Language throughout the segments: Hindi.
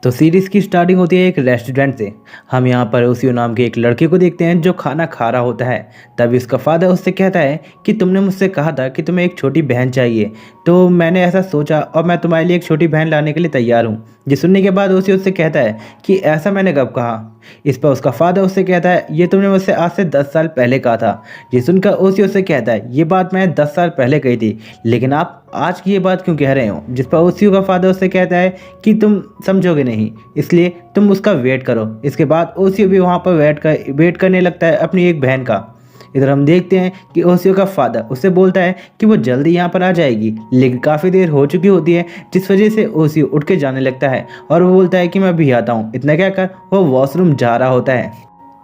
तो सीरीज की स्टार्टिंग होती है एक रेस्टोरेंट से। हम यहाँ पर ओसियो नाम के एक लड़के को देखते हैं जो खाना खा रहा होता है। तभी उसका फादर उससे कहता है कि तुमने मुझसे कहा था कि तुम्हें एक छोटी बहन चाहिए, तो मैंने ऐसा सोचा और मैं तुम्हारे लिए एक छोटी बहन लाने के लिए तैयार हूँ। ये सुनने के बाद ओसियो उससे कहता है कि ऐसा मैंने कब कहा। इस पर उसका फादर उससे कहता है ये तुमने मुझसे आज से 10 साल पहले कहा था। ये सुनकर ओसियो उससे कहता है ये बात मैंने 10 साल पहले कही थी, लेकिन आप आज की ये बात क्यों कह रहे हो। जिस पर ओसियो का फादर उससे कहता है कि तुम समझोगे नहीं, इसलिए तुम उसका वेट करो। इसके बाद ओसियो भी वहाँ पर वेट करने लगता है अपनी एक बहन का। इधर हम देखते हैं कि ओसियो का फादर उससे बोलता है कि वो जल्दी यहाँ पर आ जाएगी, लेकिन काफ़ी देर हो चुकी होती है, जिस वजह से ओसियो उठ के जाने लगता है और वो बोलता है कि मैं अभी आता हूँ। इतना कहकर वो वॉशरूम जा रहा होता है।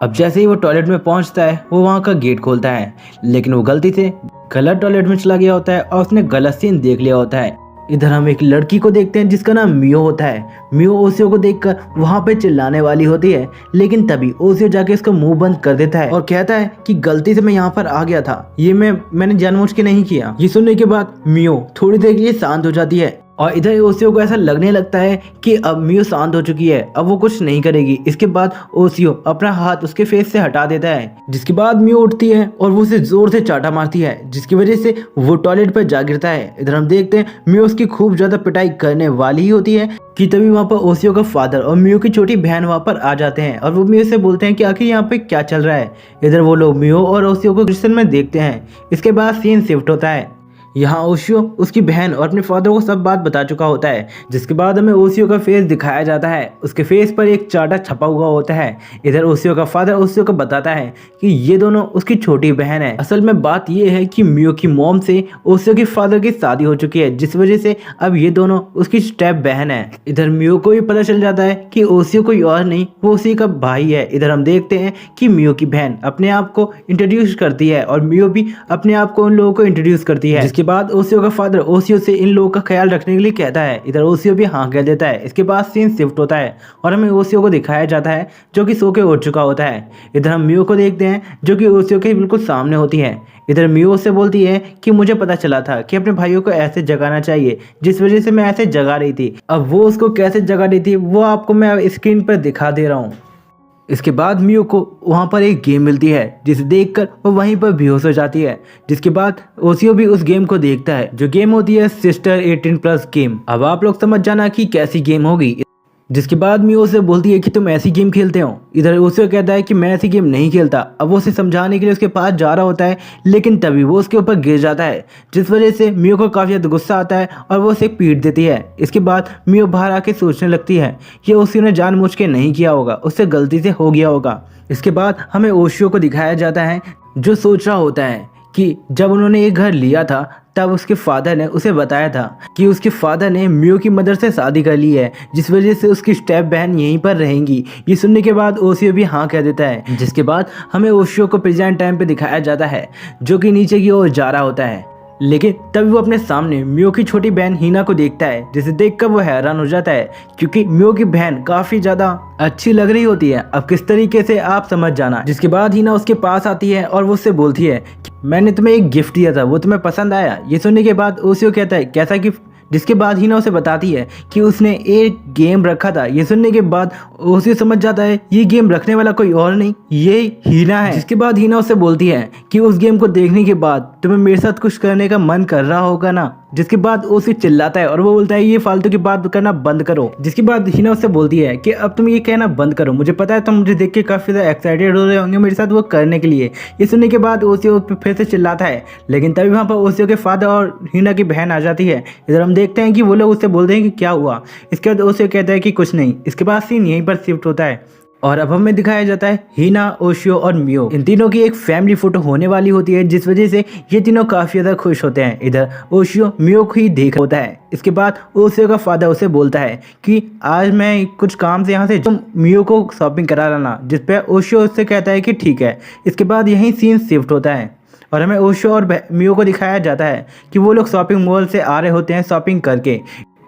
अब जैसे ही वो टॉयलेट में पहुंचता है वो वहाँ का गेट खोलता है, लेकिन वो गलती से गलत टॉयलेट में चला गया होता है और उसने गलत सीन देख लिया होता है। इधर हम एक लड़की को देखते हैं जिसका नाम मियो होता है। मियो ओसियो को देखकर वहाँ पे चिल्लाने वाली होती है, लेकिन तभी ओसियो जाके उसका मुंह बंद कर देता है और कहता है कि गलती से मैं यहाँ पर आ गया था, ये मैंने जानबूझ के नहीं किया। ये सुनने के बाद मियो थोड़ी देर के लिए शांत हो जाती है और इधर ओसियो को ऐसा लगने लगता है कि अब मियो शांत हो चुकी है, अब वो कुछ नहीं करेगी। इसके बाद ओसियो अपना हाथ उसके फेस से हटा देता है, जिसके बाद मियो उठती है और वो उसे जोर से चाटा मारती है, जिसकी वजह से वो टॉयलेट पर जा गिरता है। इधर हम देखते हैं मियो उसकी खूब ज्यादा पिटाई करने वाली ही होती है कि तभी वहाँ पर ओसियो का फादर और मियो की छोटी बहन वहाँ पर आ जाते हैं और वो मियो से बोलते हैं कि आखिर यहाँ पे क्या चल रहा है। इधर वो लोग मियो और ओसियो को किचन में देखते हैं। इसके बाद सीन शिफ्ट होता है। यहाँ ओशियो उसकी बहन और अपने फादर को सब बात बता चुका होता है, जिसके बाद हमें ओशियो का फेस दिखाया जाता है। उसके फेस पर एक चार्टा छपा हुआ होता है। इधर ओशियो का फादर ओशियो को बताता है कि ये दोनों उसकी छोटी बहन है। असल में बात ये है कि मियो की मॉम से ओशियो के फादर की शादी हो चुकी है, जिस वजह से अब ये दोनों उसकी स्टेप बहन है। इधर मियो को भी पता चल जाता है कि ओशियो कोई और नहीं, वो उसी का भाई है। इधर हम देखते हैं कि मियो की बहन अपने आप को इंट्रोड्यूस करती है और मियो भी अपने आप को उन लोगों को इंट्रोड्यूस करती है, जिसके बाद ओसियो का फादर ओसियो से इन लोगों का ख्याल रखने के लिए कहता है। इधर ओसियो भी हाँ कह देता है। इसके बाद सीन शिफ्ट होता है और हमें ओसियो को दिखाया जाता है जो कि सो के उठ चुका होता है। इधर हम मियो को देखते हैं जो कि ओसियो के बिल्कुल सामने होती है। इधर मियो से बोलती है कि मुझे पता चला था कि अपने भाइयों को ऐसे जगाना चाहिए, जिस वजह से मैं ऐसे जगा रही थी। अब वो उसको कैसे जगा रही थी वो आपको मैं स्क्रीन पर दिखा दे रहा हूँ। इसके बाद मियो को वहाँ पर एक गेम मिलती है, जिसे देखकर वो वहीं पर बेहोश हो जाती है। जिसके बाद ओसियो भी उस गेम को देखता है, जो गेम होती है सिस्टर 18+ गेम। अब आप लोग समझ जाना कि कैसी गेम होगी। जिसके बाद मियो से बोलती है कि तुम ऐसी गेम खेलते हो। इधर ओसियो कहता है कि मैं ऐसी गेम नहीं खेलता। अब वो उसे समझाने के लिए उसके पास जा रहा होता है, लेकिन तभी वो उसके ऊपर गिर जाता है, जिस वजह से मियो को काफ़ी ज़्यादा गुस्सा आता है और वो उसे पीट देती है। इसके बाद मियो बाहर आके सोचने लगती है ये ओसियो ने जानबूझ के नहीं किया होगा, उससे गलती से हो गया होगा। इसके बाद हमें ओशियो को दिखाया जाता है जो सोच रहा होता है कि जब उन्होंने ये घर लिया था तब उसके फादर ने उसे बताया था कि उसके फादर ने मियो की मदर से शादी कर ली है, जिस वजह से उसकी स्टेप बहन यहीं पर रहेंगी। ये सुनने के बाद ओशियो भी हाँ कह देता है। जिसके बाद हमें ओशियो को प्रेजेंट टाइम पे दिखाया जाता है जो कि नीचे की ओर जा रहा होता है, लेकिन तभी वो अपने सामने मियो की छोटी बहन हिना को देखता है, जिसे देखकर वो हैरान हो जाता है क्योंकि मियो की बहन काफी ज्यादा अच्छी लग रही होती है। अब किस तरीके से आप समझ जाना। जिसके बाद हिना उसके पास आती है और वो उससे बोलती है मैंने तुम्हें एक गिफ्ट दिया था, वो तुम्हें पसंद आया। ये सुनने के बाद ओसियो कहता है कैसा गिफ्ट। जिसके बाद हिना उसे बताती है कि उसने एक गेम रखा था। ये सुनने के बाद ओसियो समझ जाता है ये गेम रखने वाला कोई और नहीं, ये हिना है। जिसके बाद हिना उसे बोलती है कि उस गेम को देखने के बाद तुम्हें मेरे साथ कुछ करने का मन कर रहा होगा ना। जिसके बाद ओसियो चिल्लाता है और वो बोलता है ये फालतू की बात करना बंद करो। जिसके बाद हिना उससे बोलती है कि अब तुम ये कहना बंद करो, मुझे पता है तुम मुझे देख के काफ़ी ज़्यादा एक्साइटेड हो रहे होंगे मेरे साथ वो करने के लिए। ये सुनने के बाद ओसियो फिर से चिल्लाता है, लेकिन तभी वहाँ पर ओसियो के फादर और हिना की बहन आ जाती है। इधर हम देखते हैं कि वो लोग उससे बोलते हैं कि क्या हुआ। इसके बाद ओसियो कहता है कि कुछ नहीं। इसके बाद सीन यहीं पर शिफ्ट होता है और अब हमें दिखाया जाता है हिना, ओशियो और मियो, इन तीनों की एक फैमिली फोटो होने वाली होती है, जिस वजह से ये तीनों काफ़ी ज़्यादा खुश होते हैं। इधर ओशियो मियो को ही देख होता है। इसके बाद ओशियो का फादर उसे बोलता है कि आज मैं कुछ काम से यहाँ से तुम मियो को शॉपिंग करा लाना, जिस पर ओशियो उससे कहता है कि ठीक है। इसके बाद यही सीन शिफ्ट होता है और हमें ओशियो और मियो को दिखाया जाता है कि वो लोग शॉपिंग मॉल से आ रहे होते हैं शॉपिंग करके।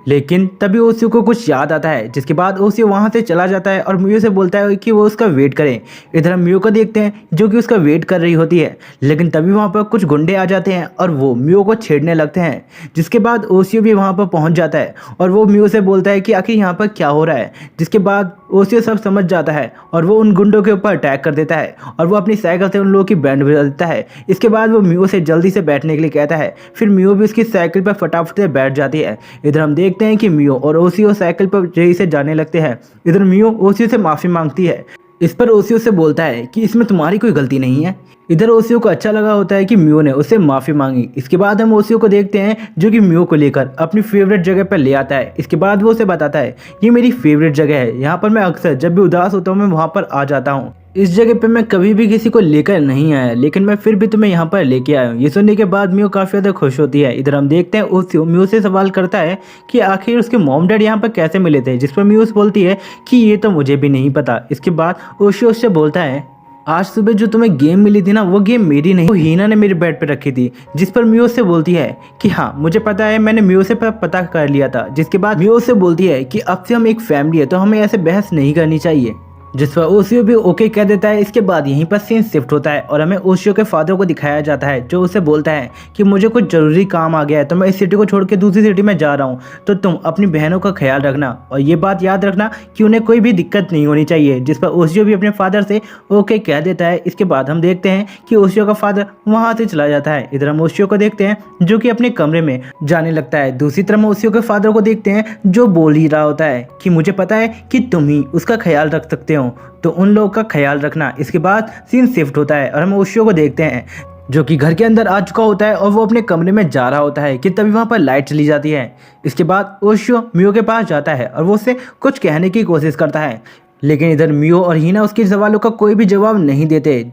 लेकिन तभी ओसियो को कुछ याद आता है, जिसके बाद ओसियो वहां से चला जाता है और मियो से बोलता है कि वो उसका वेट करे। इधर हम मियो को देखते हैं जो कि उसका वेट कर रही होती है, लेकिन तभी वहां पर कुछ गुंडे आ जाते हैं और वो मियो को छेड़ने लगते हैं। जिसके बाद ओसियो भी वहां पर पहुंच जाता है और वो मियो से बोलता है कि आखिर यहाँ पर क्या हो रहा है। जिसके बाद ओसियो सब समझ जाता है और वो उन गुंडों के ऊपर अटैक कर देता है और वो अपनी साइकिल से उन लोगों की बैंड बजा देता है। इसके बाद वो मियो से जल्दी से बैठने के लिए कहता है, फिर मियो भी उसकी साइकिल पर फटाफट से बैठ जाती है। इधर हम देखते हैं कि मियो और ओसियो साइकिल पर जल्दी से जाने लगते हैं। इधर मियो ओसियो से माफ़ी मांगती है। इस पर ओसियो से बोलता है कि इसमें तुम्हारी कोई गलती नहीं है। इधर ओसियो को अच्छा लगा होता है कि मियो ने उससे माफ़ी मांगी। इसके बाद हम ओसियो को देखते हैं जो कि मियो को लेकर अपनी फेवरेट जगह पर ले आता है। इसके बाद वो उसे बताता है, ये मेरी फेवरेट जगह है, यहाँ पर मैं अक्सर जब भी उदास होता हूँ मैं वहाँ पर आ जाता हूँ। इस जगह पे मैं कभी भी किसी को लेकर नहीं आया, लेकिन मैं फिर भी तुम्हें यहाँ पर लेके आया हूँ। ये सुनने के बाद मियो काफ़ी ज़्यादा खुश होती है। इधर हम देखते हैं ओसियो मियो से सवाल करता है कि आखिर उसके मॉम डैड यहाँ पर कैसे मिले थे, जिस पर मियो बोलती है कि ये तो मुझे भी नहीं पता। इसके बाद ओसियो उससे बोलता है, आज सुबह जो तुम्हें गेम मिली थी ना, वो गेम मेरी नहीं, वो हीना ने मेरे बेड पे रखी थी। जिस पर मियो से बोलती है कि हाँ मुझे पता है, मैंने मियो से पता कर लिया था। जिसके बाद मियो से बोलती है कि अब से हम एक फैमिली है तो हमें ऐसे बहस नहीं करनी चाहिए। जिस पर ओसियो भी ओके कह देता है। इसके बाद यहीं पर सीन शिफ्ट होता है और हमें ओसियो के फादर को दिखाया जाता है, जो उसे बोलता है कि मुझे कुछ ज़रूरी काम आ गया है तो मैं इस सिटी को छोड़ के दूसरी सिटी में जा रहा हूँ, तो तुम अपनी बहनों का ख्याल रखना और ये बात याद रखना कि उन्हें कोई भी दिक्कत नहीं होनी चाहिए। जिस पर ओसियो भी अपने फादर से ओके कह देता है। इसके बाद हम देखते हैं कि ओसियो का फादर वहाँ से चला जाता है। इधर हम ओसियो को देखते हैं जो कि अपने कमरे में जाने लगता है। दूसरी तरफ ओसियो के फादर को देखते हैं जो बोल ही रहा होता है कि मुझे पता है कि तुम ही उसका ख्याल रख सकते हो, तो उन लोगों का ख्याल रखना। इसके बाद सीन शिफ्ट होता है और हम ओसियो को देखते हैं जो कि घर के अंदर आ चुका होता है और वो अपने कमरे में जा रहा होता है कि तभी वहाँ पर लाइट चली जाती है। इसके बाद ओसियो मियो के पास जाता है और वो उससे कुछ कहने की कोशिश करता है, लेकिन इधर मियो और हीना उसके सवालों का कोई भी जवाब नहीं देते।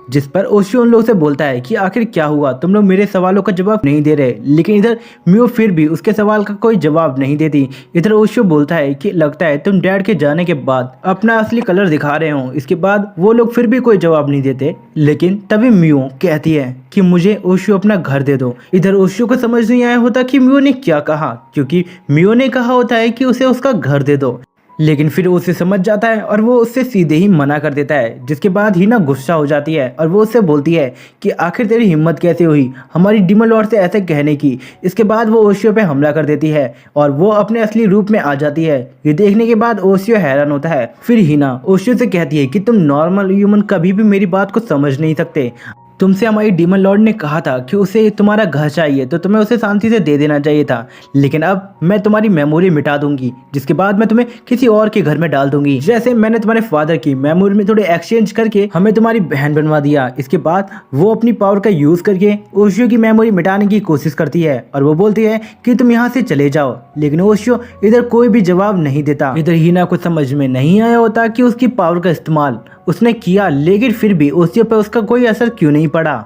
जिस पर ओशियो उन लोगों से बोलता है कि आखिर क्या हुआ, तुम लोग मेरे सवालों का जवाब नहीं दे रहे। लेकिन इधर मियो फिर भी उसके सवाल का कोई जवाब नहीं देती। इधर ओशियो बोलता है कि लगता है तुम डैड के जाने के बाद अपना असली कलर दिखा रहे हो। इसके बाद वो लोग फिर भी कोई जवाब नहीं देते, लेकिन तभी मियो कहती है कि मुझे ओशियो अपना घर दे दो। इधर ओशियो को समझ नहीं आया होता कि मियो ने क्या कहा, क्योंकि मियो ने कहा होता है कि उसे उसका घर दे दो, लेकिन फिर वो उसे समझ जाता है और वो उससे सीधे ही मना कर देता है। जिसके बाद हीना गुस्सा हो जाती है और वो उससे बोलती है कि आखिर तेरी हिम्मत कैसे हुई हमारी डीमन लॉर्ड से ऐसे कहने की। इसके बाद वो ओशियो पे हमला कर देती है और वो अपने असली रूप में आ जाती है। ये देखने के बाद ओशियो हैरान होता है। फिर हीना ओशियो से कहती है कि तुम नॉर्मल ह्यूमन कभी भी मेरी बात को समझ नहीं सकते। तुमसे हमारी डीमन लॉर्ड ने कहा था कि उसे तुम्हारा घर चाहिए तो तुम्हें उसे शांति से दे देना चाहिए था, लेकिन अब मैं तुम्हारी मेमोरी मिटा दूंगी, जिसके बाद मैं तुम्हें किसी और के घर में डाल दूंगी। जैसे मैंने तुम्हारे फादर की मेमोरी में थोड़े एक्सचेंज करके हमें तुम्हारी बहन बनवा दिया। इसके बाद वो अपनी पावर का यूज करके ओशियो की मेमोरी मिटाने की कोशिश करती है और वो बोलती है कि तुम यहाँ से चले जाओ, लेकिन ओशियो इधर कोई भी जवाब नहीं देता। इधर हीना को समझ में नहीं आया होता कि उसकी पावर का इस्तेमाल उसने किया, लेकिन फिर भी ओशियो पर उसका कोई असर क्यों नहीं पड़ा।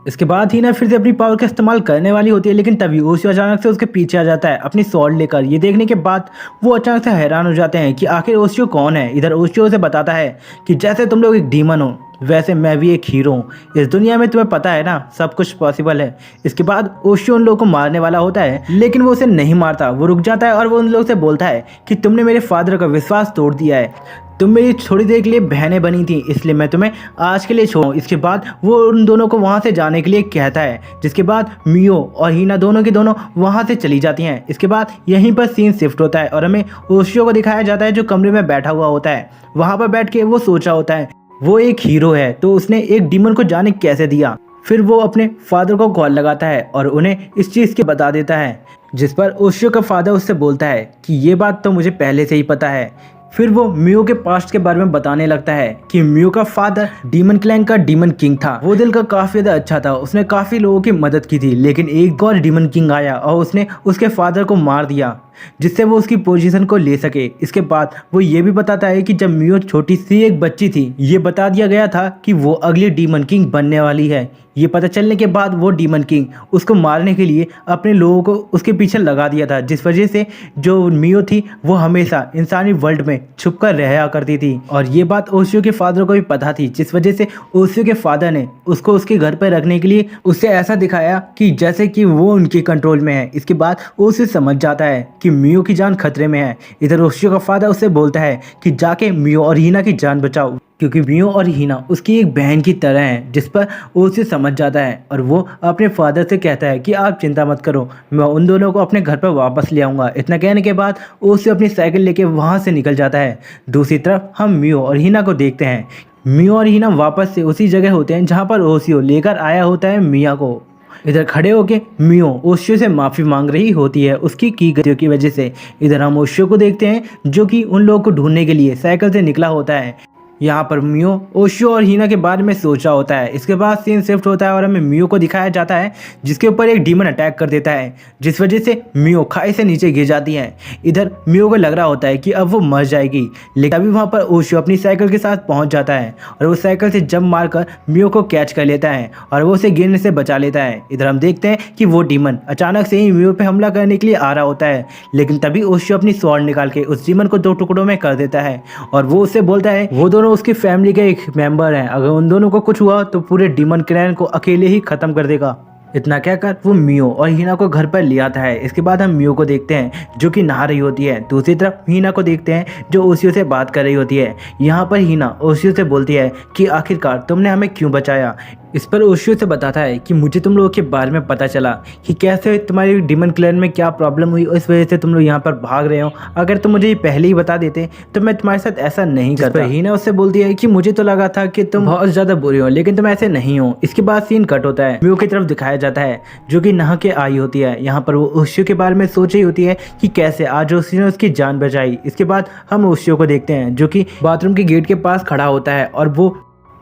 इसके बाद हीना फिर से अपनी पावर का इस्तेमाल करने वाली होती है, लेकिन तभी ओशियो अचानक से उसके पीछे आ जाता है अपनी स्वॉर्ड लेकर। ये देखने के बाद वो अचानक से हैरान हो जाते हैं कि आखिर ओशियो कौन है। इधर ओशियो उसे बताता है कि जैसे तुम लोग एक डीमन हो वैसे मैं भी एक हीरो हूँ, इस दुनिया में तुम्हें पता है ना सब कुछ पॉसिबल है। इसके बाद ओशियो उन लोगों को मारने वाला होता है, लेकिन वो उसे नहीं मारता। वो रुक जाता है और वो उन लोगों से बोलता है कि तुमने मेरे फादर का विश्वास तोड़ दिया है, तुम मेरी थोड़ी देर के लिए बहनें बनी थी, इसलिए मैं तुम्हें आज के लिए छोड़ूं। इसके बाद वो उन दोनों को वहाँ से जाने के लिए कहता है, जिसके बाद मियो और हीना दोनों की दोनों वहाँ से चली जाती हैं। इसके बाद यहीं पर सीन शिफ्ट होता है और हमें ओशियो को दिखाया जाता है जो कमरे में बैठा हुआ होता है। वहाँ पर बैठ के वो सोच रहा होता है वो एक हीरो है तो उसने एक डीमन को जाने कैसे दिया। फिर वो अपने फादर को कॉल लगाता है और उन्हें इस चीज़ की बता देता है, जिस पर ओशियो का फादर उससे बोलता है कि ये बात तो मुझे पहले से ही पता है। फिर वो मियो के पास्ट के बारे में बताने लगता है कि मियो का फादर डीमन क्लैन का डीमन किंग था। वो दिल का काफ़ी ज़्यादा अच्छा था, उसने काफ़ी लोगों की मदद की थी, लेकिन एक और डीमन किंग आया और उसने उसके फादर को मार दिया जिससे वो उसकी पोजीशन को ले सके। इसके बाद वो ये भी बताता है कि जब मियो छोटी सी एक बच्ची थी ये बता दिया गया था कि वो अगली डीमन किंग बनने वाली है। ये पता चलने के बाद वो डीमन किंग उसको मारने के लिए अपने लोगों को उसके पीछे लगा दिया था, जिस वजह से जो मियो थी वो हमेशा इंसानी वर्ल्ड में छुप कर रहा करती थी। और ये बात ओशियो के फादर को भी पता थी, जिस वजह से ओशियो के फादर ने उसको उसके घर पर रखने के लिए उससे ऐसा दिखाया कि जैसे कि वो उनके कंट्रोल में है। इसके बाद ओशियो समझ जाता है कि कि मियो की जान खतरे में है। इधर ओशियो का फादर उससे बोलता है कि जाके मियो और हीना की जान बचाओ, क्योंकि मियो और हीना उसकी एक बहन की तरह है, जिस पर ओशियो समझ जाता है और वो अपने फादर से कहता है कि आप चिंता मत करो, मैं उन दोनों को अपने घर पर वापस ले आऊँगा। इतना कहने के बाद ओशियो अपनी साइकिल लेके वहाँ से निकल जाता है। दूसरी तरफ हम मियो और हीना को देखते हैं। मियो और हीना वापस से उसी जगह होते हैं जहाँ पर ओशियो लेकर आया होता है मिया को। इधर खड़े होके मियो ओशियो से माफ़ी मांग रही होती है उसकी गलतियों की वजह से। इधर हम ओशियो को देखते हैं जो कि उन लोगों को ढूंढने के लिए साइकिल से निकला होता है। यहाँ पर मियो ओशियो और हीना के बारे में सोच रहा होता है। इसके बाद सीन शिफ्ट होता है और हमें मियो को दिखाया जाता है जिसके ऊपर एक डीमन अटैक कर देता है, जिस वजह से मियो खाई से नीचे गिर जाती है। इधर मियो को लग रहा होता है कि अब वो मर जाएगी, लेकिन अभी वहाँ पर ओशियो अपनी साइकिल के साथ पहुँच जाता है और वो साइकिल से जंप मारकर मियो को कैच कर लेता है और वो उसे गिरने से बचा लेता है। इधर हम देखते हैं कि वो डीमन अचानक से ही मियो पे हमला करने के लिए आ रहा होता है, लेकिन तभी ओशियो अपनी स्वॉर्ड निकाल के उस डीमन को 2 टुकड़ों में कर देता है और वो उससे बोलता है वो दोनों उसकी फैमिली के एक मेंबर हैं, अगर उन दोनों को कुछ हुआ तो पूरे डीमन क्लैन को अकेले ही खत्म कर देगा। इतना कहकर वो मियो और हीना को घर पर ले आता है। इसके बाद हम मियो को देखते हैं जो कि नहा रही होती है। दूसरी तरफ हीना को देखते हैं जो ओशियो से बात कर रही होती है। यहाँ पर हीना ओशियो से बोलती है कि आखिरकार तुमने हमें क्यों बचाया। इस पर ओशियो से बताता है कि मुझे तुम लोगों के बारे में पता चला कि कैसे तुम्हारी डीमन क्लैन में क्या प्रॉब्लम हुई, इस वजह से तुम लोग यहाँ पर भाग रहे हो। अगर तुम मुझे ये पहले ही बता देते तो मैं तुम्हारे साथ ऐसा नहीं करता। हीना उससे बोलती है कि मुझे तो लगा था कि तुम बहुत ज़्यादा बुरे हो, लेकिन तुम ऐसे नहीं हो। इसके बाद सीन कट होता है, मियो की तरफ दिखाया जाता है जो कि नहा के आई होती है। यहाँ पर वो ओशियो के बारे में सोच रही होती है कि कैसे आज ओशियो ने उसकी जान बचाई। इसके बाद हम ओशियो को देखते हैं जो कि बाथरूम के गेट के पास खड़ा होता है और वो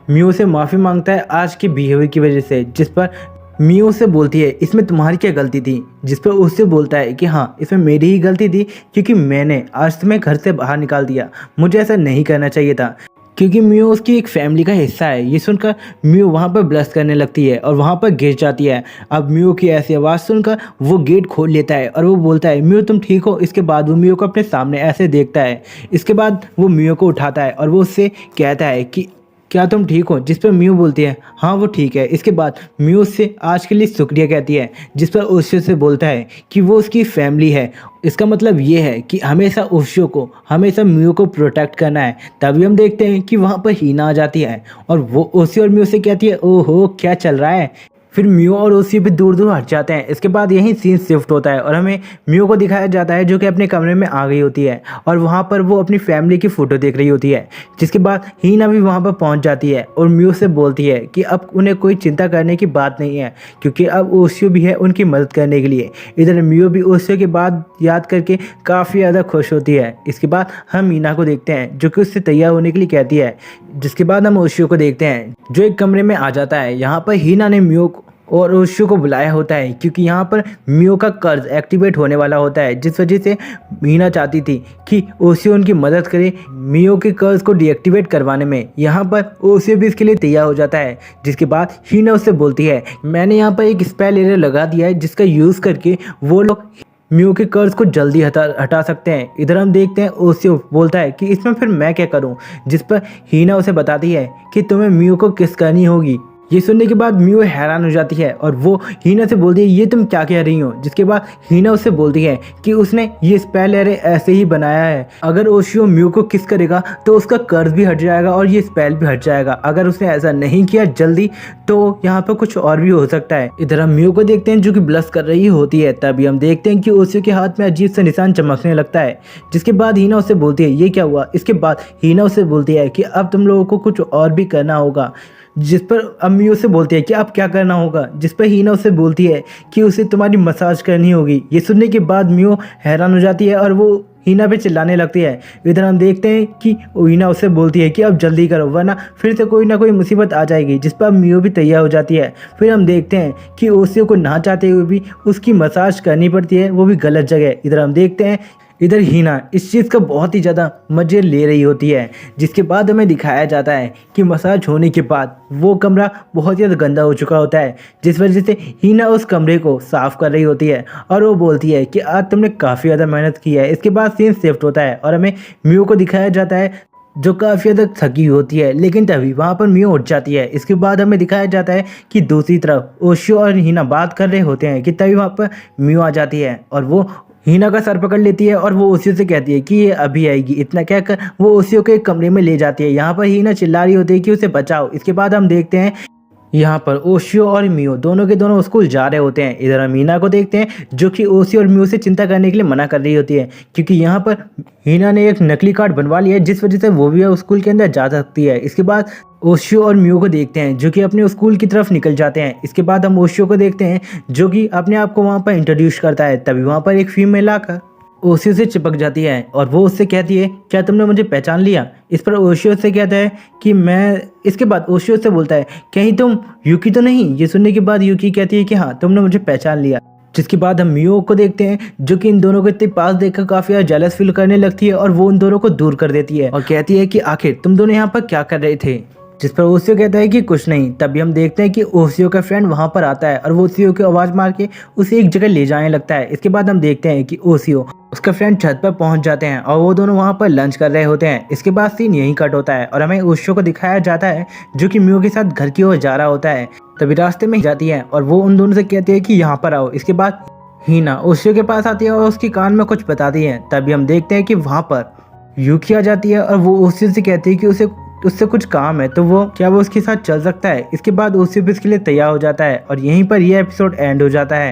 मियो से माफ़ी मांगता है आज के बिहेवियर की वजह से, जिस पर मियो से बोलती है इसमें तुम्हारी क्या गलती थी, जिस पर उससे बोलता है कि हाँ इसमें मेरी ही गलती थी क्योंकि मैंने आज तुम्हें घर से बाहर निकाल दिया, मुझे ऐसा नहीं करना चाहिए था, क्योंकि मियो उसकी एक फैमिली का हिस्सा है। ये सुनकर मियो वहाँ पर ब्लश करने लगती है और वहाँ पर गिर जाती है। अब मियो की ऐसी आवाज़ सुनकर वो गेट खोल लेता है और वो बोलता है मियो तुम ठीक हो। इसके बाद वो मियो को अपने सामने ऐसे देखता है। इसके बाद वो मियो को उठाता है और वो उससे कहता है कि क्या तुम ठीक हो, जिस पर मियो बोलती है हाँ वो ठीक है। इसके बाद मियो उससे आज के लिए शुक्रिया कहती है, जिस पर ओशियो से बोलता है कि वो उसकी फैमिली है। इसका मतलब ये है कि हमेशा ओशियो को हमेशा मियो को प्रोटेक्ट करना है। तभी हम देखते हैं कि वहाँ पर हीना आ जाती है और वो ओशियो और मियो से कहती है ओहो क्या चल रहा है। फिर मियो और ओशियो भी दूर दूर हट जाते हैं। इसके बाद यही सीन शिफ्ट होता है और हमें मियो को दिखाया जाता है जो कि अपने कमरे में आ गई होती है और वहाँ पर वो अपनी फैमिली की फ़ोटो देख रही होती है। जिसके बाद हीना भी वहाँ पर पहुँच जाती है और मियो से बोलती है कि अब उन्हें कोई चिंता करने की बात नहीं है क्योंकि अब ओशियो भी है उनकी मदद करने के लिए। इधर मियो भी ओशियो के बाद याद करके काफ़ी ज़्यादा खुश होती है। इसके बाद हम हीना को देखते हैं जो कि उससे तैयार होने के लिए कहती है। जिसके बाद हम ओशियो को देखते हैं जो एक कमरे में आ जाता है। यहाँ पर हीना ने मियो और ओशियो को बुलाया होता है क्योंकि यहाँ पर मियो का कर्ज एक्टिवेट होने वाला होता है, जिस वजह से हीना चाहती थी कि ओशियो उनकी मदद करे मियो के कर्ज को डीएक्टिवेट करवाने में। यहाँ पर ओशियो भी इसके लिए तैयार हो जाता है। जिसके बाद हीना उससे बोलती है मैंने यहाँ पर एक स्पेल एरिया लगा दिया है जिसका यूज़ करके वो लोग मियो के कर्ज को जल्दी हटा सकते हैं। इधर हम देखते हैं ओशियो बोलता है कि इसमें फिर मैं क्या करूं, जिस पर हीना उसे बताती है कि तुम्हें मियो को किस करनी होगी। ये सुनने के बाद मियो हैरान हो जाती है और वो हीना से बोलती है ये तुम क्या कह रही हो। जिसके बाद हीना उससे बोलती है कि उसने ये स्पेल एरिया ऐसे ही बनाया है, अगर ओशियो मियो को किस करेगा तो उसका कर्ज भी हट जाएगा और ये स्पेल भी हट जाएगा। अगर उसने ऐसा नहीं किया जल्दी तो यहाँ पर कुछ और भी हो सकता है। इधर हम मियो को देखते हैं जो कि ब्लश कर रही होती है। तभी हम देखते हैं कि ओशियो के हाथ में अजीब सा निशान चमकने लगता है। जिसके बाद हीना उससे बोलती है ये क्या हुआ। इसके बाद हीना उससे बोलती है कि अब तुम लोगों को कुछ और भी करना होगा, जिस पर अम्मी उसे बोलती है कि अब क्या करना होगा। जिस पर हीना उसे बोलती है कि उसे तुम्हारी मसाज करनी होगी। ये सुनने के बाद मियो हैरान हो जाती है और वो हीना पे चिल्लाने लगती है। इधर हम देखते हैं कि हीना उससे बोलती है कि अब जल्दी करो वरना फिर से कोई ना कोई मुसीबत आ जाएगी, जिस पर मियो भी तैयार हो जाती है। फिर हम देखते हैं कि ओशियो को ना चाहते हुए भी उसकी मसाज करनी पड़ती है, वो भी गलत जगह। इधर हम देखते हैं इधर हीना इस चीज़ का बहुत ही ज़्यादा मज़े ले रही होती है। जिसके बाद हमें दिखाया जाता है कि मसाज होने के बाद वो कमरा बहुत ही ज़्यादा गंदा हो चुका होता है, जिस वजह से हीना उस कमरे को साफ़ कर रही होती है और वो बोलती है कि आज तुमने काफ़ी ज़्यादा मेहनत की है। इसके बाद सीन शिफ्ट होता है और हमें मियो को दिखाया जाता है जो काफ़ी हद तक थकी होती है, लेकिन तभी वहाँ पर मियो उठ जाती है। इसके बाद हमें दिखाया जाता है कि दूसरी तरफ ओशियो और हीना बात कर रहे होते हैं कि तभी वहाँ पर मियो आ जाती है और वो हीना का सर पकड़ लेती है और वो ओसियो से कहती है कि ये अभी आएगी। इतना कहकर वो ओसियो के एक कमरे में ले जाती है। यहाँ पर हीना चिल्ला रही होती है कि उसे बचाओ। इसके बाद हम देखते हैं यहाँ पर ओशियो और मियो दोनों के दोनों स्कूल जा रहे होते हैं। इधर हम हीना को देखते हैं जो कि ओशियो और मियो से चिंता करने के लिए मना कर रही होती है, क्योंकि यहाँ पर हीना ने एक नकली कार्ड बनवा लिया है जिस वजह से वो भी स्कूल के अंदर जा सकती है। इसके बाद ओशियो और मियो को देखते हैं जो कि अपने स्कूल की तरफ निकल जाते हैं। इसके बाद हम ओशियो को देखते हैं जो कि अपने आप को वहाँ पर इंट्रोड्यूस करता है। तभी वहाँ पर एक फीमेल आकर ओशियो से चिपक जाती है और वो उससे कहती है क्या तुमने मुझे पहचान लिया। इस पर ओशियो से कहता है कि मैं। इसके बाद ओशियो से बोलता है कहीं तुम यूकी तो नहीं। ये सुनने के बाद यूकी कहती है कि हाँ तुमने मुझे पहचान लिया। जिसके बाद हम मियो को देखते हैं जो कि इन दोनों को इतने पास देखकर काफ़ी ज़्यादा जेलस फील करने लगती है और वो उन दोनों को दूर कर देती है और कहती है कि आखिर तुम दोनों यहाँ पर क्या कर रहे थे। जिस पर ओशियो कहता है कि कुछ नहीं। तभी हम देखते हैं कि ओशियो का फ्रेंड वहाँ पर आता है और वो ओशियो की आवाज़ मार के उसे एक जगह ले जाने लगता है। इसके बाद हम देखते हैं कि ओशियो उसका फ्रेंड छत पर पहुँच जाते हैं और वो दोनों वहाँ पर लंच कर रहे होते हैं। इसके बाद सीन यहीं कट होता है और हमें ओशियो को दिखाया जाता है जो कि मियो के साथ घर की ओर जा रहा होता है। तभी रास्ते में जाती है और वो उन दोनों से कहती है कि यहाँ पर आओ। इसके बाद हीना ओशियो के पास आती है और उसकी कान में कुछ बताती है। तभी हम देखते हैं कि वहाँ पर यूकी आ जाती है और वो ओशियो से कहती है कि उससे कुछ काम है तो वो उसके साथ चल सकता है। इसके बाद ओशियो भी इसके लिए तैयार हो जाता है और यहीं पर यह एपिसोड एंड हो जाता है।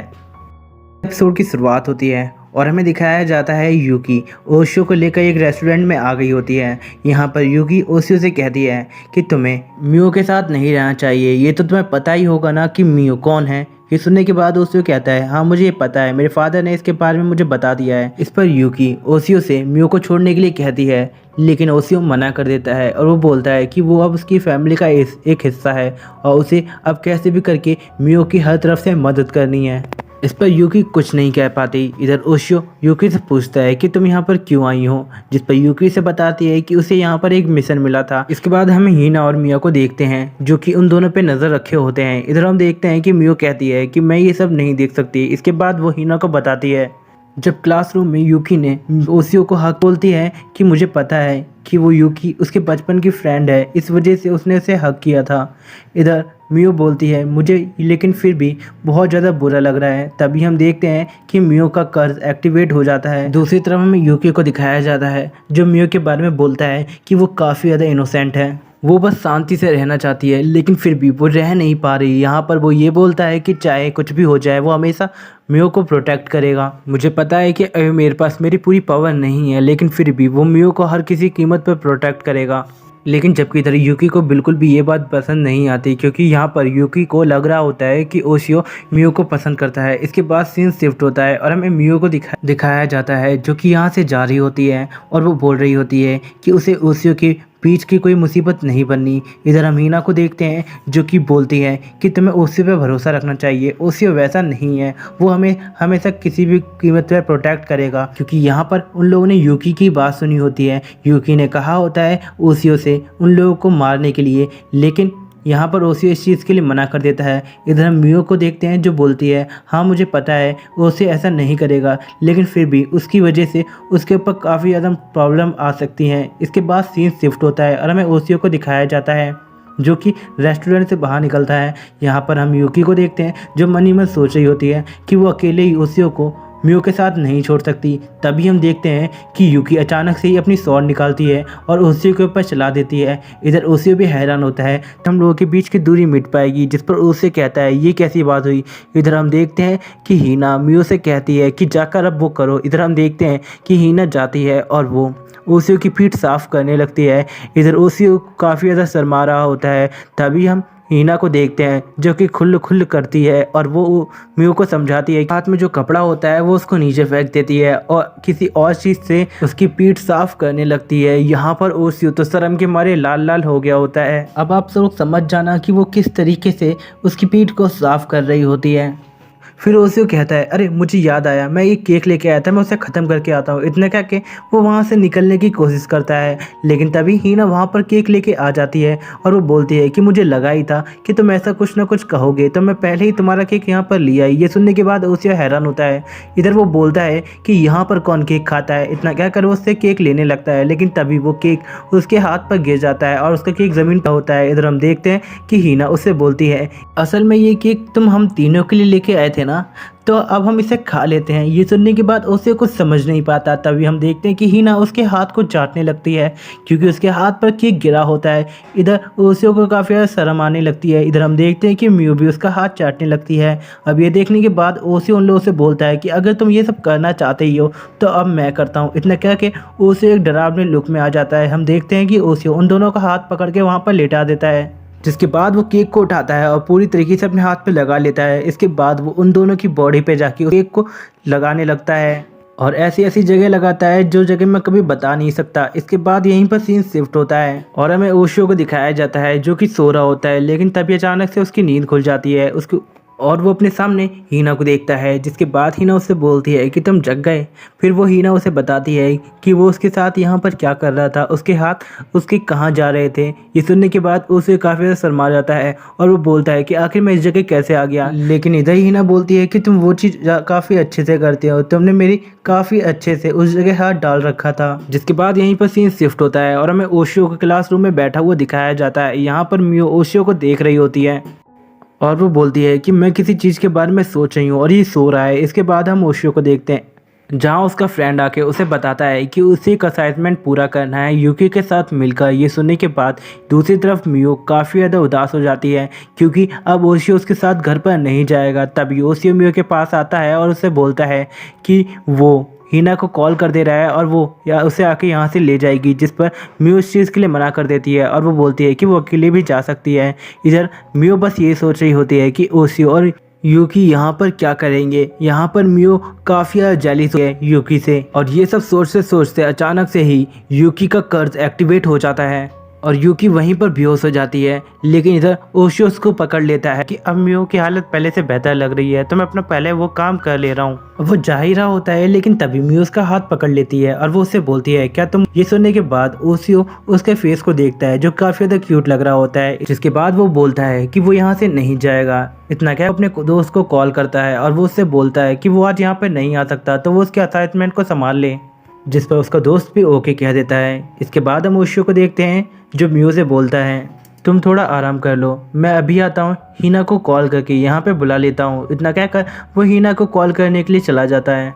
एपिसोड की शुरुआत होती है और हमें दिखाया जाता है यूकी ओशियो को लेकर एक रेस्टोरेंट में आ गई होती है। यहाँ पर यूकी ओशियो से कहती है कि तुम्हें मियो के साथ नहीं रहना चाहिए। ये तो तुम्हें पता ही होगा ना कि मियो कौन है। ये सुनने के बाद ओशियो कहता है हाँ मुझे ये पता है, मेरे फादर ने इसके बारे में मुझे बता दिया है। इस पर यूकी ओशियो से मियो को छोड़ने के लिए कहती है लेकिन ओशियो मना कर देता है और वो बोलता है कि वो अब उसकी फैमिली का एक हिस्सा है और उसे अब कैसे भी करके मियो की हर तरफ से मदद करनी है। इस पर यूकी कुछ नहीं कह पाती। इधर ओशियो यूकी से पूछता है कि तुम यहाँ पर क्यों आई हो, जिस पर यूकी से बताती है कि उसे यहाँ पर एक मिशन मिला था। इसके बाद हम हीना और मिया को देखते हैं जो कि उन दोनों पे नज़र रखे होते हैं। इधर हम देखते हैं कि मियो कहती है कि मैं ये सब नहीं देख सकती। इसके बाद वो हीना को बताती है जब क्लासरूम में यूकी ने ओशियो को हक बोलती है कि मुझे पता है कि वो यूकी उसके बचपन की फ्रेंड है, इस वजह से उसने उसे हक किया था। इधर मियो बोलती है मुझे लेकिन फिर भी बहुत ज़्यादा बुरा लग रहा है। तभी हम देखते हैं कि मियो का कर्ज एक्टिवेट हो जाता है। दूसरी तरफ हमें यूकी को दिखाया जाता है जो मियो के बारे में बोलता है कि वो काफ़ी ज़्यादा इनोसेंट है, वो बस शांति से रहना चाहती है लेकिन फिर भी वो रह नहीं पा रही। यहाँ पर वो ये बोलता है कि चाहे कुछ भी हो जाए वो हमेशा मियो को प्रोटेक्ट करेगा। मुझे पता है कि अभी मेरे पास मेरी पूरी पावर नहीं है लेकिन फिर भी वो मियो को हर किसी कीमत पर प्रोटेक्ट करेगा। लेकिन जबकि इधर यूकी को बिल्कुल भी ये बात पसंद नहीं आती क्योंकि यहाँ पर यूकी को लग रहा होता है कि ओशियो मियो को पसंद करता है। इसके बाद सीन शिफ्ट होता है और हमें मियो को दिखाया जाता है जो कि यहाँ से जा रही होती है और वो बोल रही होती है कि उसे ओशियो के बीच की कोई मुसीबत नहीं बननी। इधर हम हीना को देखते हैं जो कि बोलती है कि तुम्हें ओशियो पे भरोसा रखना चाहिए, ओशियो वैसा नहीं है, वो हमें हमेशा किसी भी कीमत पर प्रोटेक्ट करेगा। क्योंकि यहाँ पर उन लोगों ने यूकी की बात सुनी होती है, यूकी ने कहा होता है ओशियो से उन लोगों को मारने के लिए, लेकिन यहाँ पर ओशियो इस चीज़ के लिए मना कर देता है। इधर हम मियो को देखते हैं जो बोलती है हाँ मुझे पता है ओशियो ऐसा नहीं करेगा लेकिन फिर भी उसकी वजह से उसके ऊपर काफ़ी ज़्यादा प्रॉब्लम आ सकती हैं। इसके बाद सीन शिफ्ट होता है और हमें ओशियो को दिखाया जाता है जो कि रेस्टोरेंट से बाहर निकलता है। यहाँ पर हम यूकी को देखते हैं जो मन ही मन सोच रही होती है कि वो अकेले ही ओशियो को मियो के साथ नहीं छोड़ सकती। तभी हम देखते हैं कि यूकी अचानक से ही अपनी स्वॉर्ड निकालती है और ओशियो के ऊपर चला देती है। इधर ओशियो भी हैरान होता है हम लोगों के बीच की दूरी मिट पाएगी, जिस पर ओशियो कहता है ये कैसी बात हुई। इधर हम देखते हैं कि हीना मियो से कहती है कि जाकर अब वो करो। इधर हम देखते हैं कि हीना जाती है और वो ओशियो की पीठ साफ करने लगती है। इधर ओशियो काफ़ी ज़्यादा शर्मा रहा होता है। तभी हम हीना को देखते हैं जो कि खुल करती है और वो मियो को समझाती है हाथ में जो कपड़ा होता है वो उसको नीचे फेंक देती है और किसी और चीज़ से उसकी पीठ साफ करने लगती है। यहाँ पर ओशियो तो शर्म के मारे लाल लाल हो गया होता है। अब आप सब लोग समझ जाना कि वो किस तरीके से उसकी पीठ को साफ कर रही होती है। फिर ओशियो कहता है अरे मुझे याद आया, मैं एक केक लेके आया था, मैं उसे ख़त्म करके आता हूँ। इतना कह के वो वहाँ से निकलने की कोशिश करता है लेकिन तभी हीना वहाँ पर केक लेके आ जाती है और वो बोलती है कि मुझे लगा ही था कि तुम ऐसा कुछ ना कुछ कहोगे तो मैं पहले ही तुम्हारा केक यहाँ पर ले आई। ये सुनने के बाद ओशियो हैरान होता है। इधर वो बोलता है कि यहाँ पर कौन केक खाता है। इतना कहकर वो उससे केक लेने लगता है लेकिन तभी वो केक उसके हाथ पर गिर जाता है और उसका केक ज़मीन पर होता है। इधर हम देखते हैं कि हीना उससे बोलती है असल में ये केक तुम हम तीनों के लिए लेके आए थे थे ना, तो अब हम इसे खा लेते हैं। ये सुनने के बाद उसे कुछ समझ नहीं पाता। तभी हम देखते हैं कि हीना उसके हाथ को चाटने लगती है, क्योंकि उसके हाथ पर केक गिरा होता है। इधर ओसियो को काफ़ी ज़्यादा शर्म आने लगती है। इधर हम देखते हैं कि म्यू भी उसका हाथ चाटने लगती है। अब ये देखने के बाद ओसियो उन लोगों से बोलता है कि अगर तुम ये सब करना चाहते ही हो तो अब मैं करता हूँ। इतना कह के ओसियो एक डरावने लुक में आ जाता है। हम देखते हैं कि ओसियो उन दोनों का हाथ पकड़ के वहाँ पर लेटा देता है, जिसके बाद वो केक को उठाता है और पूरी तरीके से अपने हाथ पे लगा लेता है। इसके बाद वो उन दोनों की बॉडी पे जाके केक को लगाने लगता है और ऐसी ऐसी जगह लगाता है जो जगह मैं कभी बता नहीं सकता। इसके बाद यहीं पर सीन शिफ्ट होता है और हमें ओशियो को दिखाया जाता है जो कि सो रहा होता है, लेकिन तभी अचानक से उसकी नींद खुल जाती है उसकी और वो अपने सामने हीना को देखता है। जिसके बाद हीना उससे बोलती है कि तुम जग गए। फिर वो हीना उसे बताती है कि वो उसके साथ यहाँ पर क्या कर रहा था, उसके हाथ उसके कहाँ जा रहे थे। ये सुनने के बाद उसे काफ़ी ज़्यादा शर्मा जाता है और वो बोलता है कि आखिर मैं इस जगह कैसे आ गया। लेकिन इधर हीना बोलती है कि तुम वो चीज़ काफ़ी अच्छे से करते हो, तुमने मेरी काफ़ी अच्छे से उस जगह हाथ डाल रखा था। जिसके बाद यहीं पर सीन शिफ्ट होता है और हमें ओशियो को क्लासरूम में बैठा हुआ दिखाया जाता है। यहाँ पर मियो ओशियो को देख रही होती है और वो बोलती है कि मैं किसी चीज़ के बारे में सोच रही हूँ और ये सो रहा है। इसके बाद हम ओशियो को देखते हैं जहाँ उसका फ्रेंड आके उसे बताता है कि उसे एक असाइनमेंट पूरा करना है यूकी के साथ मिलकर। ये सुनने के बाद दूसरी तरफ मियो काफ़ी ज़्यादा उदास हो जाती है, क्योंकि अब ओशियो उसके साथ घर पर नहीं जाएगा। तभी ओशियो मियो के पास आता है और उसे बोलता है कि वो हीना को कॉल कर दे रहा है और वो या उसे आके यहाँ से ले जाएगी, जिस पर मियो इस चीज़ के लिए मना कर देती है और वो बोलती है कि वो अकेले भी जा सकती है। इधर मियो बस ये सोच रही होती है कि ओशियो और यूकी यहाँ पर क्या करेंगे। यहाँ पर मियो काफ़ी ज़्यादा जेलिस है यूकी से और ये सब सोचते सोचते अचानक से ही यूकी का कर्ज एक्टिवेट हो जाता है और यूकी वहीं पर बेहोश हो जाती है। लेकिन इधर ओशियो उसको पकड़ लेता है कि अब मियो की हालत पहले से बेहतर लग रही है तो मैं अपना पहले वो काम कर ले रहा हूँ। वो जा ही रहा होता है, लेकिन तभी मियो उसका हाथ पकड़ लेती है और वो उससे बोलती है क्या तुम। ये सुनने के बाद ओशियो उसके फेस को देखता है जो काफ़ी ज़्यादा क्यूट लग रहा होता है। जिसके बाद वो बोलता है कि वो यहाँ से नहीं जाएगा। इतना क्या अपने दोस्त को कॉल करता है और वो उससे बोलता है कि वो आज यहाँ पर नहीं आ सकता तो वो उसके असाइनमेंट को संभाल ले, जिस पर उसका दोस्त भी ओके कह देता है। इसके बाद हम ओशियो को देखते हैं जो मियो से बोलता है तुम थोड़ा आराम कर लो, मैं अभी आता हूँ, हीना को कॉल करके यहाँ पे बुला लेता हूँ। इतना कहकर वो हीना को कॉल करने के लिए चला जाता है,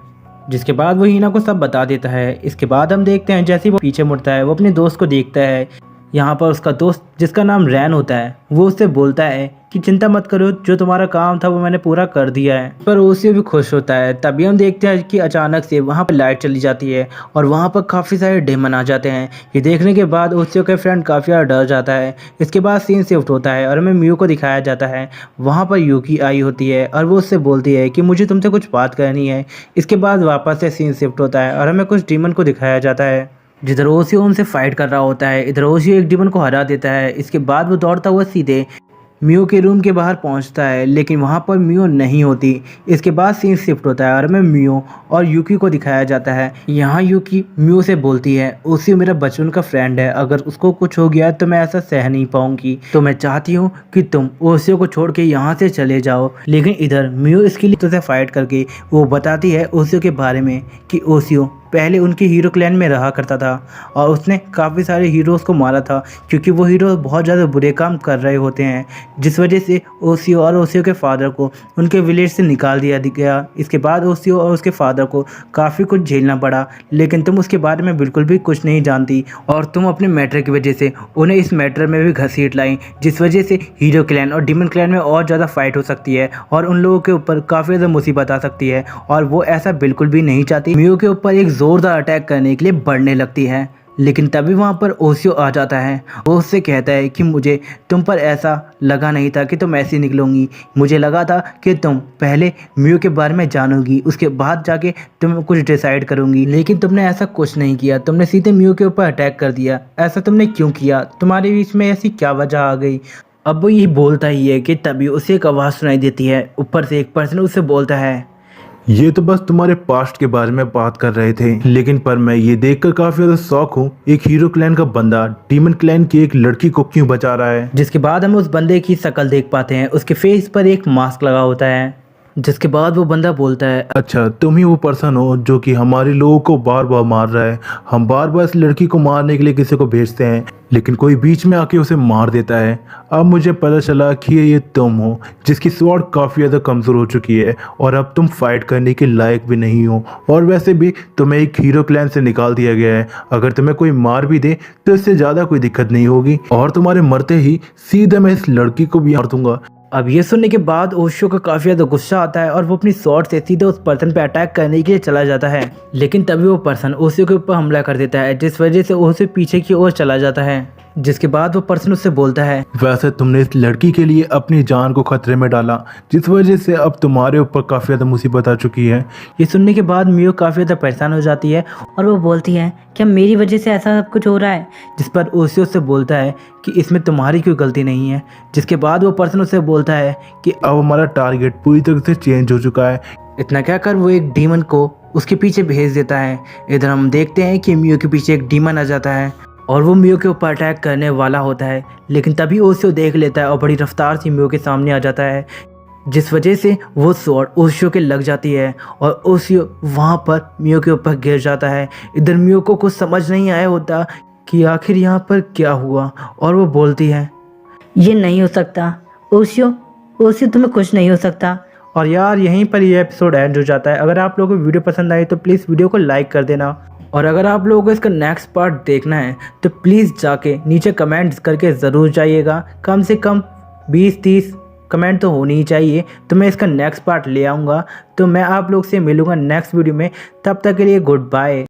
जिसके बाद वो हीना को सब बता देता है। इसके बाद हम देखते हैं जैसे ही वो पीछे मुड़ता है वो अपने दोस्त को देखता है। यहाँ पर उसका दोस्त जिसका नाम रैन होता है वो उससे बोलता है कि चिंता मत करो, जो तुम्हारा काम था वो मैंने पूरा कर दिया है। पर ओशियो भी खुश होता है। तभी हम देखते हैं कि अचानक से वहाँ पर लाइट चली जाती है और वहाँ पर काफ़ी सारे डेमन आ जाते हैं। ये देखने के बाद ओशियो का फ्रेंड काफ़ी ज़्यादा डर जाता है। इसके बाद सीन शिफ्ट होता है और हमें मियो को दिखाया जाता है। वहाँ पर यूकी आई होती है और वो उससे बोलती है कि मुझे तुमसे कुछ बात करनी है। इसके बाद वापस से सीन शिफ्ट होता है और हमें कुछ डीमन को दिखाया जाता है जिधर ओशियो उनसे फाइट कर रहा होता है। इधर ओशियो एक डीमन को हरा देता है। इसके बाद वो दौड़ता हुआ सीधे मियो के रूम के बाहर पहुंचता है, लेकिन वहां पर मियो नहीं होती। इसके बाद सीन शिफ्ट होता है और हमें मियो और यूकी को दिखाया जाता है। यहाँ यूकी मियो से बोलती है ओशियो मेरा बचपन का फ्रेंड है, अगर उसको कुछ हो गया तो मैं ऐसा सह नहीं पाऊंगी, तो मैं चाहती हूँ कि तुम ओशियो को छोड़ के यहाँ से चले जाओ। लेकिन इधर मियो इसके लिए तुझे फाइट करके वो बताती है ओशियो के बारे में कि ओशियो पहले उनके हीरो क्लैन में रहा करता था और उसने काफ़ी सारे हीरोज़ को मारा था, क्योंकि वो हीरो बहुत ज़्यादा बुरे काम कर रहे होते हैं, जिस वजह से ओशियो और ओशियो के फादर को उनके विलेज से निकाल दिया गया। इसके बाद ओशियो और उसके फादर को काफ़ी कुछ झेलना पड़ा, लेकिन तुम उसके बारे में बिल्कुल भी कुछ नहीं जानती और तुम अपने मैटर की वजह से उन्हें इस मैटर में भी घसीट लाई, जिस वजह से हीरो क्लैन और डीमन क्लैन में और ज़्यादा फाइट हो सकती है और उन लोगों के ऊपर काफ़ी ज़्यादा मुसीबत आ सकती है और वो ऐसा बिल्कुल भी नहीं चाहती। मियो के ऊपर एक जोरदार अटैक करने के लिए बढ़ने लगती है, लेकिन तभी वहाँ पर ओशियो आ जाता है। वो उससे कहता है कि मुझे तुम पर ऐसा लगा नहीं था कि तुम ऐसी निकलोगी, मुझे लगा था कि तुम पहले मियो के बारे में जानोगी, उसके बाद जाके तुम कुछ डिसाइड करूँगी, लेकिन तुमने ऐसा कुछ नहीं किया, तुमने सीधे मियो के ऊपर अटैक कर दिया। ऐसा तुमने क्यों किया, तुम्हारे बीच में ऐसी क्या वजह आ गई। अब वो ये बोलता ही है कि तभी उसे एक आवाज़ सुनाई देती है। ऊपर से एक पर्सन उससे बोलता है ये तो बस तुम्हारे पास्ट के बारे में बात कर रहे थे, लेकिन पर मैं ये देखकर काफी ज्यादा शॉक हूँ, एक हीरो क्लैन का बंदा डीमन क्लैन की एक लड़की को क्यों बचा रहा है। जिसके बाद हम उस बंदे की शक्ल देख पाते हैं। उसके फेस पर एक मास्क लगा होता है, जिसके बाद वो बंदा बोलता है, अच्छा तुम ही वो पर्सन हो जो कि हमारे लोगों को बार बार मार रहा है। हम बार बार इस लड़की को मारने के लिए किसी को भेजते हैं लेकिन कोई बीच में आके उसे मार देता है। अब मुझे पता चला कि ये तुम हो जिसकी स्वॉर्ड काफ़ी ज़्यादा कमज़ोर हो चुकी है और अब तुम फाइट करने के लायक भी नहीं हो। और वैसे भी तुम्हें एक हीरो क्लैन से निकाल दिया गया है। अगर तुम्हें कोई मार भी दे तो इससे ज़्यादा कोई दिक्कत नहीं होगी और तुम्हारे मरते ही सीधे मैं इस लड़की को भी मार दूंगा। अब ये सुनने के बाद ओशो को काफ़ी ज़्यादा गुस्सा आता है और वो अपनी स्वॉर्ड से सीधे उस पर्सन पे अटैक करने के लिए चला जाता है। लेकिन तभी वो पर्सन ओशो के ऊपर हमला कर देता है जिस वजह से ओशो पीछे की ओर चला जाता है। जिसके बाद वो पर्सन उससे बोलता है, वैसे तुमने इस लड़की के लिए अपनी जान को खतरे में डाला जिस वजह से अब तुम्हारे ऊपर काफ़ी ज़्यादा मुसीबत आ चुकी है। ये सुनने के बाद मियो काफ़ी ज़्यादा परेशान हो जाती है और वो बोलती है क्या मेरी वजह से ऐसा सब कुछ हो रहा है। जिस पर ओशो उससे बोलता है कि इसमें तुम्हारी कोई गलती नहीं है। जिसके बाद वो पर्सन उससे बोलता है कि अब हमारा टारगेट पूरी तरह से चेंज हो चुका है। इतना कहकर वो एक डीमन को उसके पीछे भेज देता है। इधर हम देखते हैं कि मियो के पीछे एक डीमन आ जाता है और वो मियो के ऊपर अटैक करने वाला होता है। लेकिन तभी ओशो देख लेता है और बड़ी रफ्तार से मियो के सामने आ जाता है जिस वजह से वो स्वॉर्ड ओशो के लग जाती है और ओशो वहाँ पर मियो के ऊपर गिर जाता है। इधर मियो को कुछ समझ नहीं आया होता कि आखिर यहाँ पर क्या हुआ और वो बोलती है, ये नहीं हो सकता ओशियो, ओशियो तुम्हें कुछ नहीं हो सकता। और यार यहीं पर ये एपिसोड एंड हो जाता है। अगर आप लोगों को वीडियो पसंद आई तो प्लीज़ वीडियो को लाइक कर देना और अगर आप लोगों को इसका नेक्स्ट पार्ट देखना है तो प्लीज़ जाके नीचे कमेंट्स करके ज़रूर जाइएगा। कम से कम 20-30 कमेंट तो होनी ही चाहिए तो मैं इसका नेक्स्ट पार्ट ले आऊँगा। तो मैं आप लोग से मिलूँगा नेक्स्ट वीडियो में। तब तक के लिए गुड बाय।